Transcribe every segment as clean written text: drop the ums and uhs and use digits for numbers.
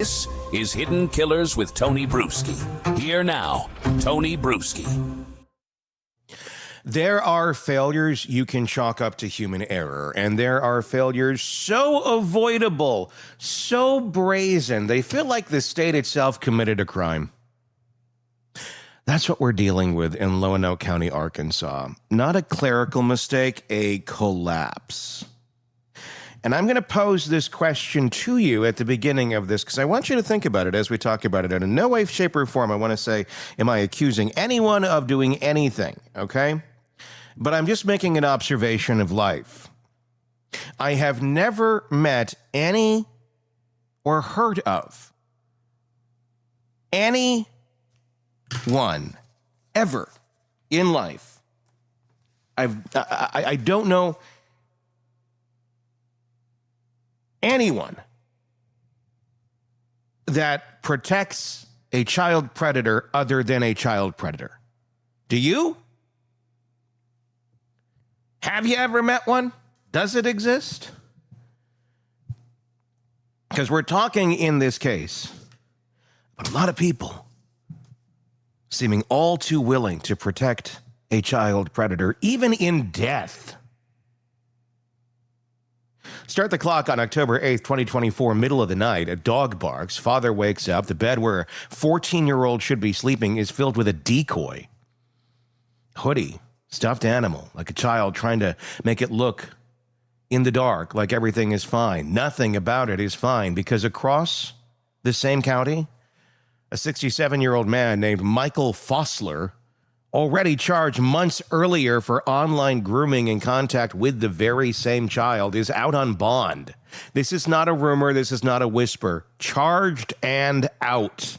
This is Hidden Killers with Tony Bruschi. Here now, Tony Bruschi. There are failures you can chalk up to human error, and there are failures so avoidable, so brazen, they feel like the state itself committed a crime. That's what we're dealing with in Lonoke County, Arkansas. Not a clerical mistake, a collapse. And I'm going to pose this question to you at the beginning of this because I want you to think about it as we talk about it. And in no way, shape, or form, I want to say, am I accusing anyone of doing anything, okay? But I'm just making an observation of life. I have never met any or heard of anyone ever in life. I don't know anyone that protects a child predator other than a child predator. Do you? Have you ever met one? Does it exist? Because we're talking in this case about a lot of people seeming all too willing to protect a child predator, even in death. Start the clock on October 8th, 2024, middle of the night. A dog barks. Father wakes up. The bed where a 14-year-old should be sleeping is filled with a decoy. Hoodie, stuffed animal, like a child trying to make it look in the dark like everything is fine. Nothing about it is fine because across the same county, a 67-year-old man named Michael Fosler, already charged months earlier for online grooming in contact with the very same child, is out on bond. This is not a rumor. This is not a whisper. Charged and out.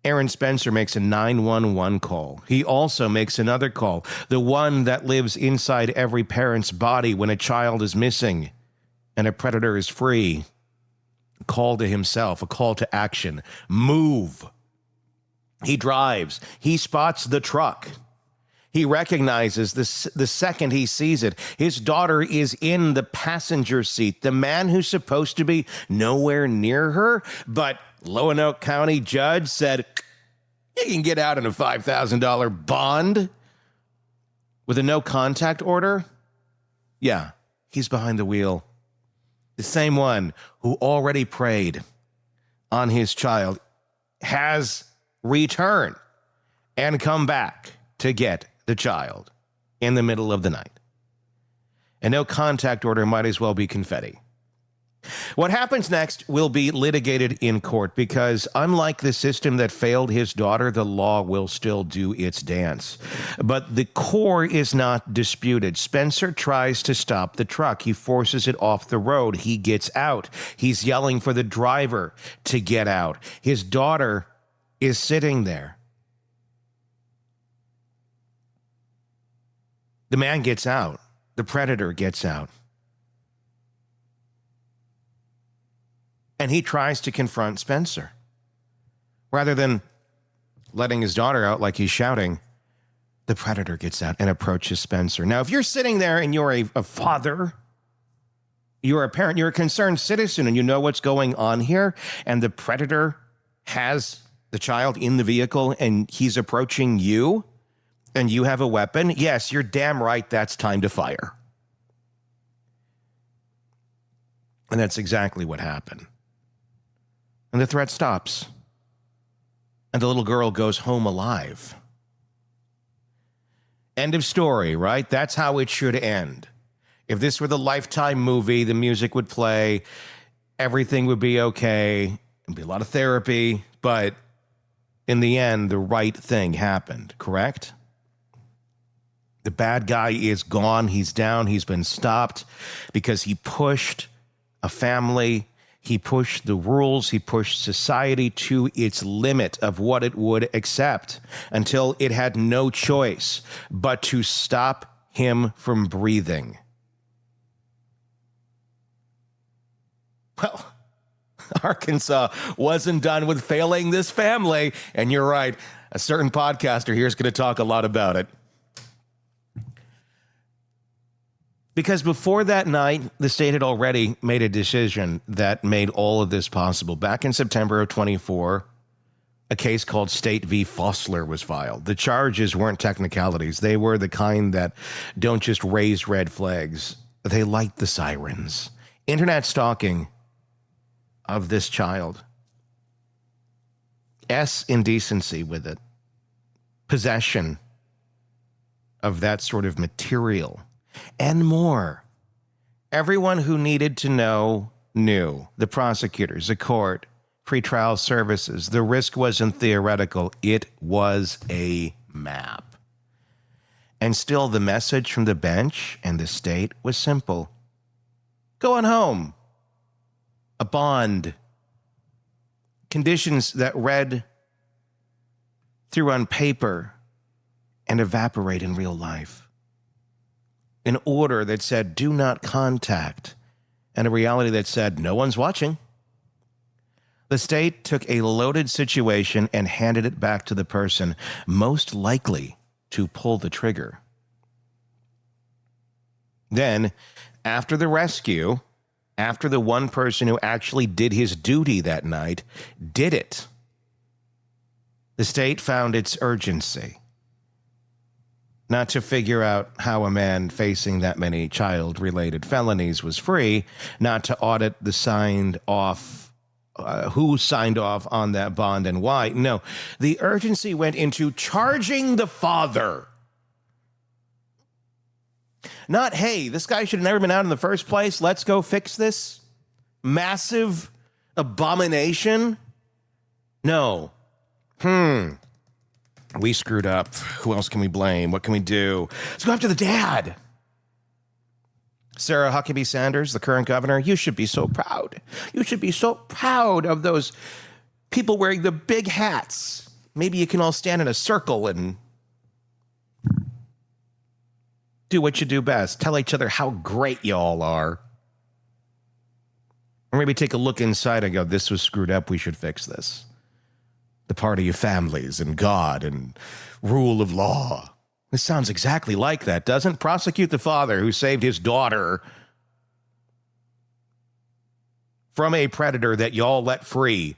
Aaron Spencer makes a 911 call. He also makes another call, the one that lives inside every parent's body when a child is missing and a predator is free. A call to himself, a call to action. Move. He drives. He spots the truck. He recognizes the second he sees it. His daughter is in the passenger seat. The man who's supposed to be nowhere near her, but Lonoke County judge said, you can get out in a $5,000 bond with a no contact order. Yeah, he's behind the wheel. The same one who already preyed on his child has return and come back to get the child in the middle of the night. A no contact order might as well be confetti. What happens next will be litigated in court because unlike the system that failed his daughter, the law will still do its dance. But the core is not disputed. Spencer tries to stop the truck. He forces it off the road. He gets out. He's yelling for the driver to get out. His daughter is sitting there. The man gets out. The predator gets out. And he tries to confront Spencer. Rather than letting his daughter out like he's shouting, the predator gets out and approaches Spencer. Now, if you're sitting there and you're a father, you're a parent, you're a concerned citizen, and you know what's going on here, and the predator has the child in the vehicle and he's approaching you and you have a weapon, yes, you're damn right that's time to fire. And that's exactly what happened. And the threat stops. And the little girl goes home alive. End of story, right? That's how it should end. If this were the Lifetime movie, the music would play, everything would be okay, there'd be a lot of therapy, but in the end, the right thing happened, correct? The bad guy is gone. He's down. He's been stopped because he pushed a family. He pushed the rules. He pushed society to its limit of what it would accept until it had no choice but to stop him from breathing. Well, Arkansas wasn't done with failing this family. And you're right, a certain podcaster here is going to talk a lot about it. Because before that night, the state had already made a decision that made all of this possible. Back in September of 24, a case called State v. Fosler was filed. The charges weren't technicalities. They were the kind that don't just raise red flags. They light the sirens. Internet stalking of this child. Indecency with it. Possession of that sort of material. And more. Everyone who needed to know knew. The prosecutors, the court, pretrial services. The risk wasn't theoretical. It was a map. And still the message from the bench and the state was simple. Go on home. A bond. Conditions that read through on paper and evaporate in real life. An order that said, do not contact, and a reality that said, no one's watching. The state took a loaded situation and handed it back to the person most likely to pull the trigger. Then, after the rescue, after the one person who actually did his duty that night did it, the state found its urgency. Not to figure out how a man facing that many child-related felonies was free, not to audit the signed off, who signed off on that bond and why. No, the urgency went into charging the father. Not, hey, this guy should have never been out in the first place. Let's go fix this massive abomination. No. We screwed up. Who else can we blame? What can we do? Let's go after the dad. Sarah Huckabee Sanders, the current governor, you should be so proud. You should be so proud of those people wearing the big hats. Maybe you can all stand in a circle and do what you do best. Tell each other how great you all are. Or maybe take a look inside and go, this was screwed up. We should fix this. The party of families and God and rule of law. This sounds exactly like that, doesn't it? Prosecute the father who saved his daughter from a predator that y'all let free.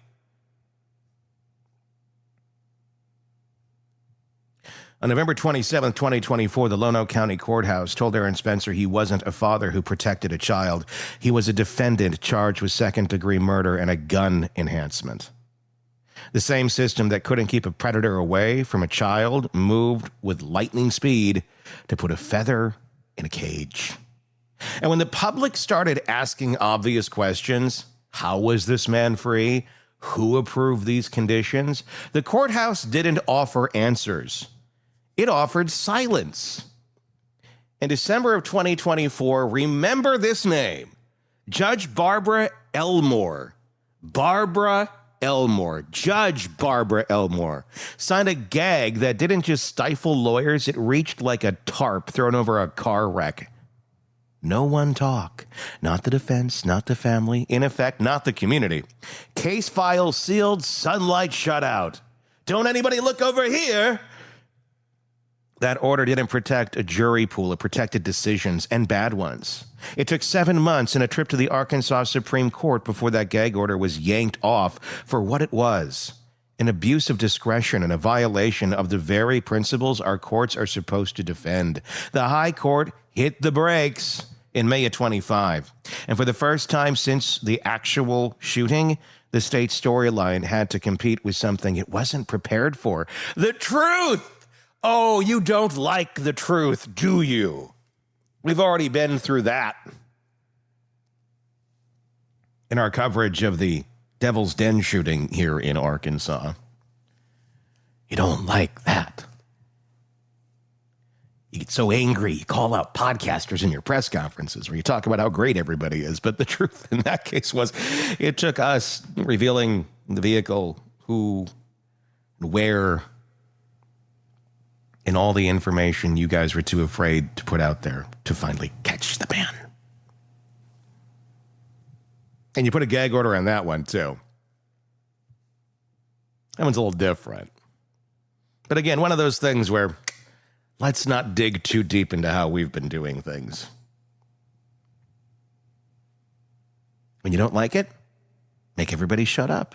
On November 27, 2024, the Lonoke County Courthouse told Aaron Spencer he wasn't a father who protected a child. He was a defendant charged with second-degree murder and a gun enhancement. The same system that couldn't keep a predator away from a child moved with lightning speed to put a feather in a cage. And when the public started asking obvious questions, how was this man free? Who approved these conditions? The courthouse didn't offer answers. It offered silence. In December of 2024, remember this name, Judge Barbara Elmore. Judge Barbara Elmore, signed a gag that didn't just stifle lawyers, it reached like a tarp thrown over a car wreck. No one talk. Not the defense, not the family, in effect, not the community. Case file sealed, sunlight shut out. Don't anybody look over here. That order didn't protect a jury pool. It protected decisions, and bad ones. It took 7 months and a trip to the Arkansas Supreme Court before that gag order was yanked off for what it was, an abuse of discretion and a violation of the very principles our courts are supposed to defend. The High Court hit the brakes in May of 25. And for the first time since the actual shooting, the state storyline had to compete with something it wasn't prepared for. The truth! Oh, you don't like the truth, do you? We've already been through that in our coverage of the Devil's Den shooting here in Arkansas. You don't like that. You get so angry, you call out podcasters in your press conferences where you talk about how great everybody is. But the truth in that case was it took us revealing the vehicle, who, where, and all the information you guys were too afraid to put out there to finally catch the man. And you put a gag order on that one, too. That one's a little different. But again, one of those things where let's not dig too deep into how we've been doing things. When you don't like it, make everybody shut up.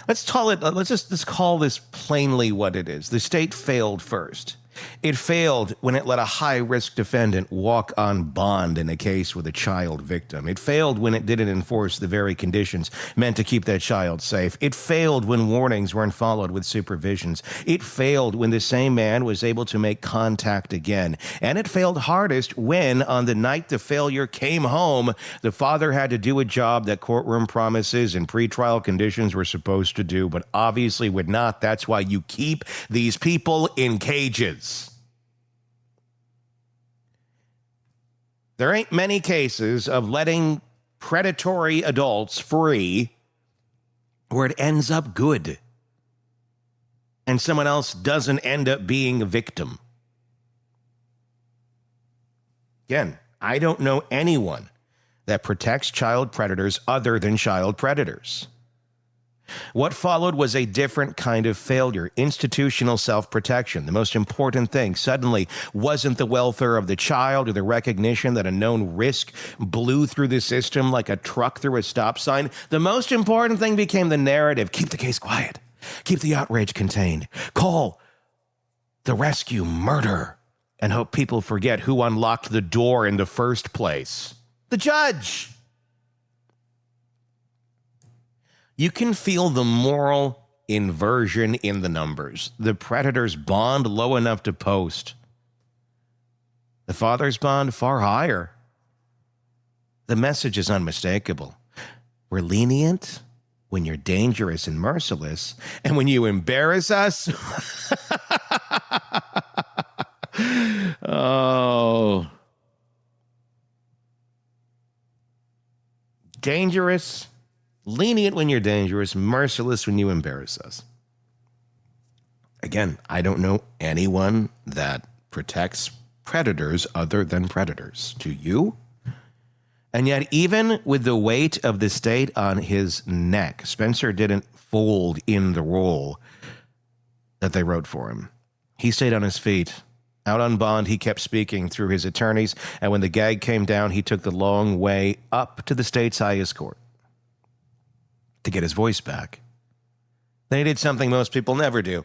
Let's just call this plainly what it is. The state failed first. It failed when it let a high-risk defendant walk on bond in a case with a child victim. It failed when it didn't enforce the very conditions meant to keep that child safe. It failed when warnings weren't followed with supervisions. It failed when the same man was able to make contact again. And it failed hardest when, on the night the failure came home, the father had to do a job that courtroom promises and pretrial conditions were supposed to do, but obviously would not. That's why you keep these people in cages. There ain't many cases of letting predatory adults free where it ends up good and someone else doesn't end up being a victim. Again, I don't know anyone that protects child predators other than child predators. What followed was a different kind of failure, institutional self-protection. The most important thing suddenly wasn't the welfare of the child or the recognition that a known risk blew through the system like a truck through a stop sign. The most important thing became the narrative. Keep the case quiet. Keep the outrage contained. Call the rescue murder and hope people forget who unlocked the door in the first place. The judge. You can feel the moral inversion in the numbers. The predator's bond low enough to post. The father's bond far higher. The message is unmistakable. We're lenient when you're dangerous and merciless, and when you embarrass us, oh, dangerous. Lenient when you're dangerous, merciless when you embarrass us. Again, I don't know anyone that protects predators other than predators. Do you? And yet, even with the weight of the state on his neck, Spencer didn't fold in the role that they wrote for him. He stayed on his feet. Out on bond, he kept speaking through his attorneys, and when the gag came down, he took the long way up to the state's highest court to get his voice back. Then he did something most people never do.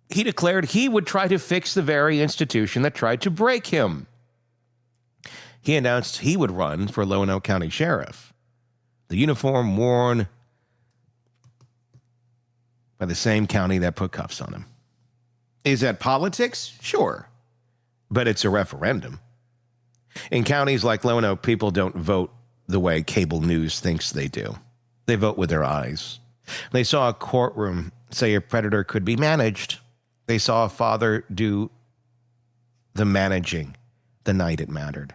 He declared he would try to fix the very institution that tried to break him. He announced he would run for Lonoke County Sheriff, the uniform worn by the same county that put cuffs on him. Is that politics? Sure. But it's a referendum. In counties like Lonoke, people don't vote the way cable news thinks they do. They vote with their eyes. They saw a courtroom say a predator could be managed. They saw a father do the managing the night it mattered.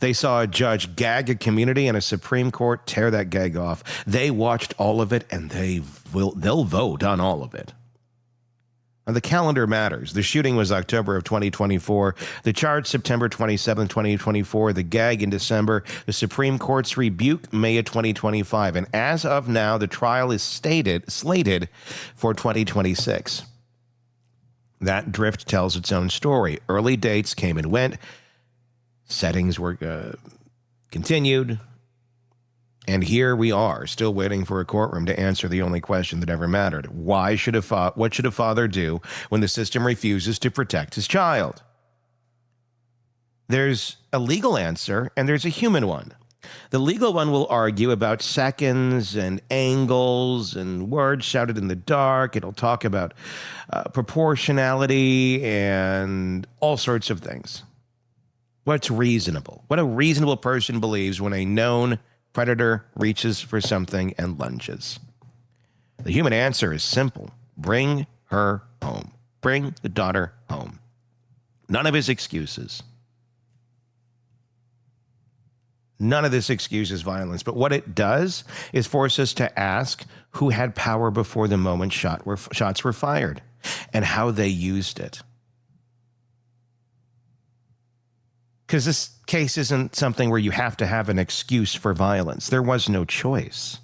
They saw a judge gag a community and a Supreme Court tear that gag off. They watched all of it, and they'll vote on all of it. And the calendar matters. The shooting was October of 2024. The charge September 27, 2024. The gag in December. The Supreme Court's rebuke May of 2025. And as of now, the trial is slated for 2026. That drift tells its own story. Early dates came and went. Settings were continued. And here we are, still waiting for a courtroom to answer the only question that ever mattered. What should a father do when the system refuses to protect his child? There's a legal answer, and there's a human one. The legal one will argue about seconds and angles and words shouted in the dark. It'll talk about proportionality and all sorts of things. What's reasonable? What a reasonable person believes when a known predator reaches for something and lunges. The human answer is simple. Bring her home. Bring the daughter home. None of his excuses. None of this excuses violence. But what it does is force us to ask who had power before the moment shots were fired and how they used it. Because this case isn't something where you have to have an excuse for violence. There was no choice.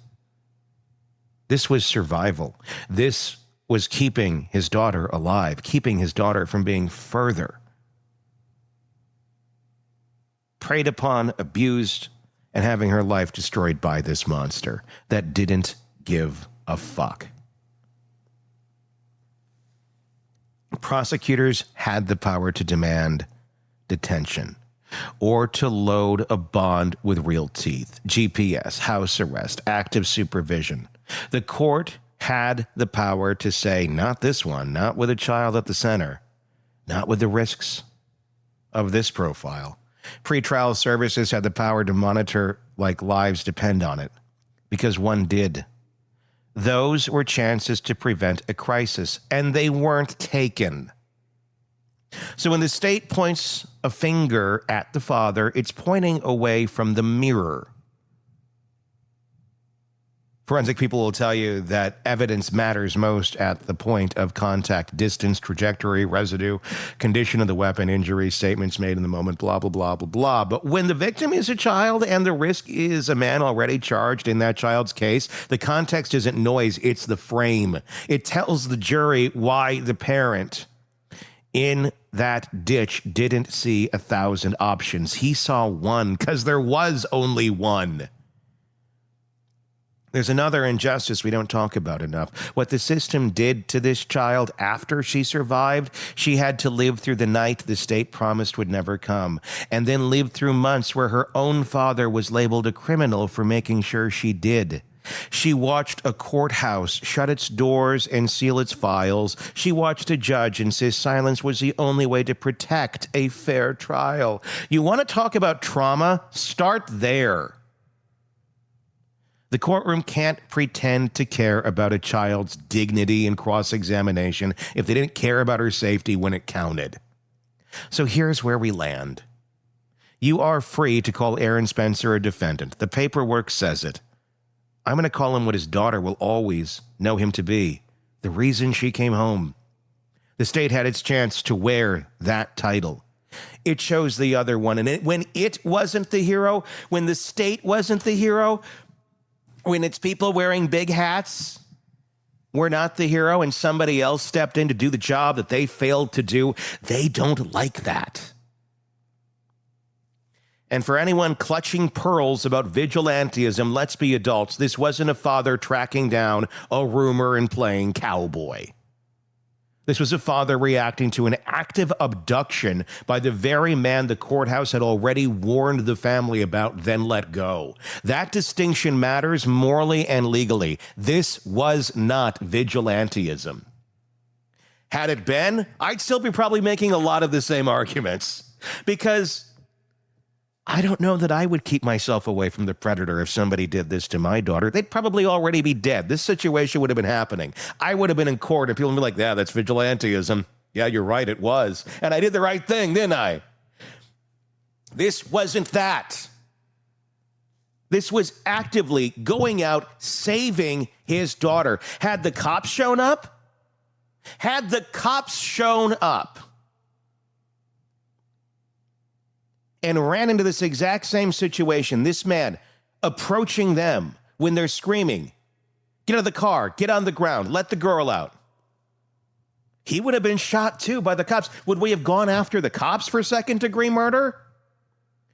This was survival. This was keeping his daughter alive, keeping his daughter from being further preyed upon, abused, and having her life destroyed by this monster that didn't give a fuck. Prosecutors had the power to demand detention or to load a bond with real teeth, GPS, house arrest, active supervision. The court had the power to say, not this one, not with a child at the center, not with the risks of this profile. Pretrial services had the power to monitor like lives depend on it, because one did. Those were chances to prevent a crisis, and they weren't taken. So when the state points a finger at the father, it's pointing away from the mirror. Forensic people will tell you that evidence matters most at the point of contact, distance, trajectory, residue, condition of the weapon, injury, statements made in the moment, blah, blah, blah, blah, blah. But when the victim is a child and the risk is a man already charged in that child's case, the context isn't noise, it's the frame. It tells the jury why the parent in that ditch didn't see 1,000 options. He saw one because there was only one. There's another injustice we don't talk about enough. What the system did to this child after she survived, she had to live through the night the state promised would never come, and then live through months where her own father was labeled a criminal for making sure she did. She watched a courthouse shut its doors and seal its files. She watched a judge insist silence was the only way to protect a fair trial. You want to talk about trauma? Start there. The courtroom can't pretend to care about a child's dignity in cross-examination if they didn't care about her safety when it counted. So here's where we land. You are free to call Aaron Spencer a defendant. The paperwork says it. I'm going to call him what his daughter will always know him to be, the reason she came home. The state had its chance to wear that title. It chose the other one, and when it wasn't the hero, when the state wasn't the hero, when it's people wearing big hats, we're not the hero, and somebody else stepped in to do the job that they failed to do, they don't like that. And for anyone clutching pearls about vigilantism, let's be adults. This wasn't a father tracking down a rumor and playing cowboy. This was a father reacting to an active abduction by the very man the courthouse had already warned the family about, then let go. That distinction matters morally and legally. This was not vigilantism. Had it been, I'd still be probably making a lot of the same arguments, because I don't know that I would keep myself away from the predator if somebody did this to my daughter. They'd probably already be dead. This situation would have been happening. I would have been in court and people would be like, yeah, that's vigilantism. Yeah, you're right, it was. And I did the right thing, didn't I? This wasn't that. This was actively going out, saving his daughter. Had the cops shown up? Had the cops shown up and ran into this exact same situation, this man approaching them when they're screaming, get out of the car, get on the ground, let the girl out. He would have been shot too by the cops. Would we have gone after the cops for second-degree murder?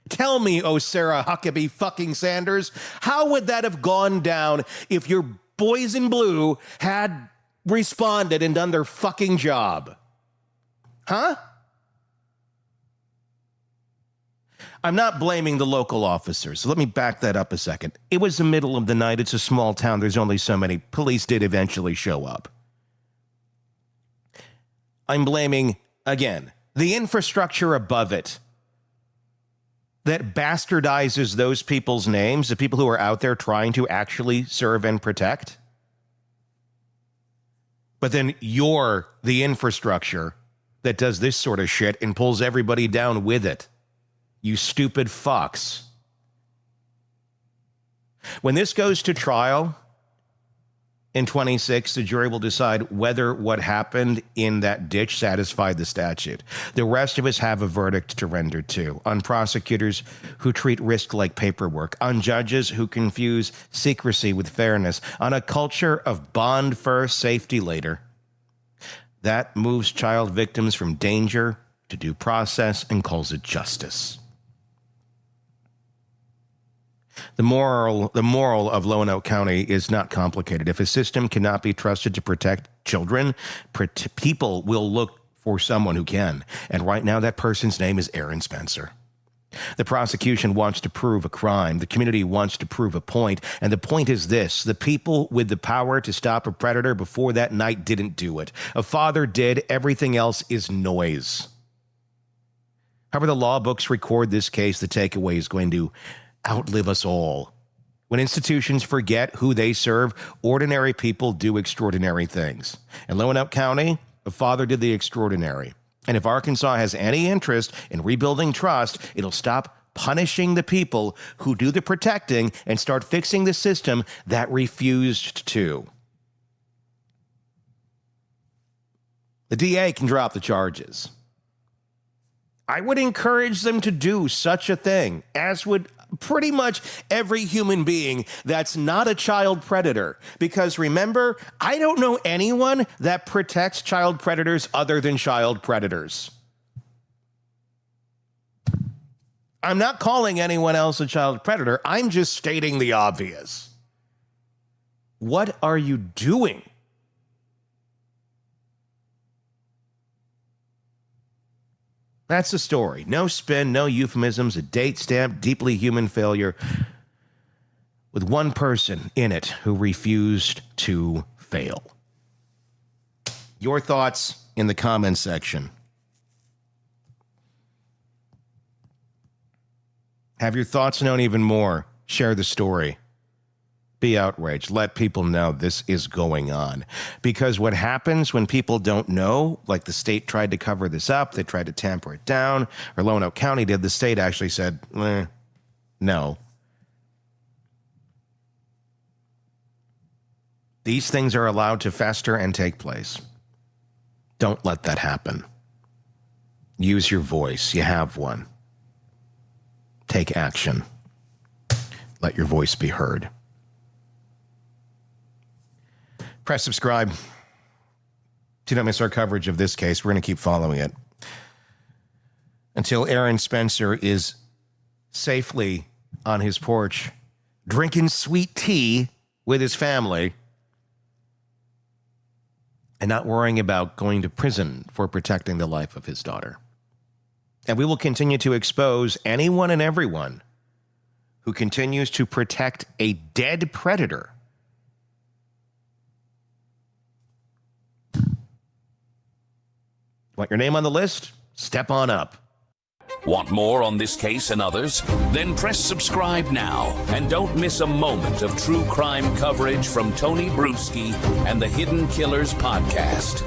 Tell me, oh Sarah Huckabee fucking Sanders, how would that have gone down if your boys in blue had responded and done their fucking job? Huh? I'm not blaming the local officers, so let me back that up a second. It was the middle of the night. It's a small town. There's only so many. Police did eventually show up. I'm blaming, again, the infrastructure above it that bastardizes those people's names, the people who are out there trying to actually serve and protect. But then you're the infrastructure that does this sort of shit and pulls everybody down with it. You stupid fucks. When this goes to trial in 26, the jury will decide whether what happened in that ditch satisfied the statute. The rest of us have a verdict to render too, on prosecutors who treat risk like paperwork, on judges who confuse secrecy with fairness, on a culture of bond first, safety later. That moves child victims from danger to due process and calls it justice. The moral of Lonoke County is not complicated. If a system cannot be trusted to protect children, people will look for someone who can. And right now, that person's name is Aaron Spencer. The prosecution wants to prove a crime. The community wants to prove a point. And the point is this: the people with the power to stop a predator before that night didn't do it. A father did. Everything else is noise. However the law books record this case, the takeaway is going to outlive us all. When institutions forget who they serve, ordinary people do extraordinary things. In Lonoke County, a father did the extraordinary. And if Arkansas has any interest in rebuilding trust, it'll stop punishing the people who do the protecting and start fixing the system that refused to. The DA can drop the charges. I would encourage them to do such a thing, as would pretty much every human being that's not a child predator. Because remember, I don't know anyone that protects child predators other than child predators. I'm not calling anyone else a child predator. I'm just stating the obvious. What are you doing? That's the story. No spin, no euphemisms, a date stamp, deeply human failure with one person in it who refused to fail. Your thoughts in the comments section. Have your thoughts known even more. Share the story. Be outraged. Let people know this is going on. Because what happens when people don't know, like the state tried to cover this up, they tried to tamper it down, or Lonoke County did, the state actually said, no. These things are allowed to fester and take place. Don't let that happen. Use your voice. You have one. Take action. Let your voice be heard. Press subscribe. Do not miss our coverage of this case. We're going to keep following it until Aaron Spencer is safely on his porch, drinking sweet tea with his family and not worrying about going to prison for protecting the life of his daughter. And we will continue to expose anyone and everyone who continues to protect a dead predator. Want your name on the list? Step on up. Want more on this case and others? Then press subscribe now and don't miss a moment of true crime coverage from Tony Bruschi and the Hidden Killers podcast.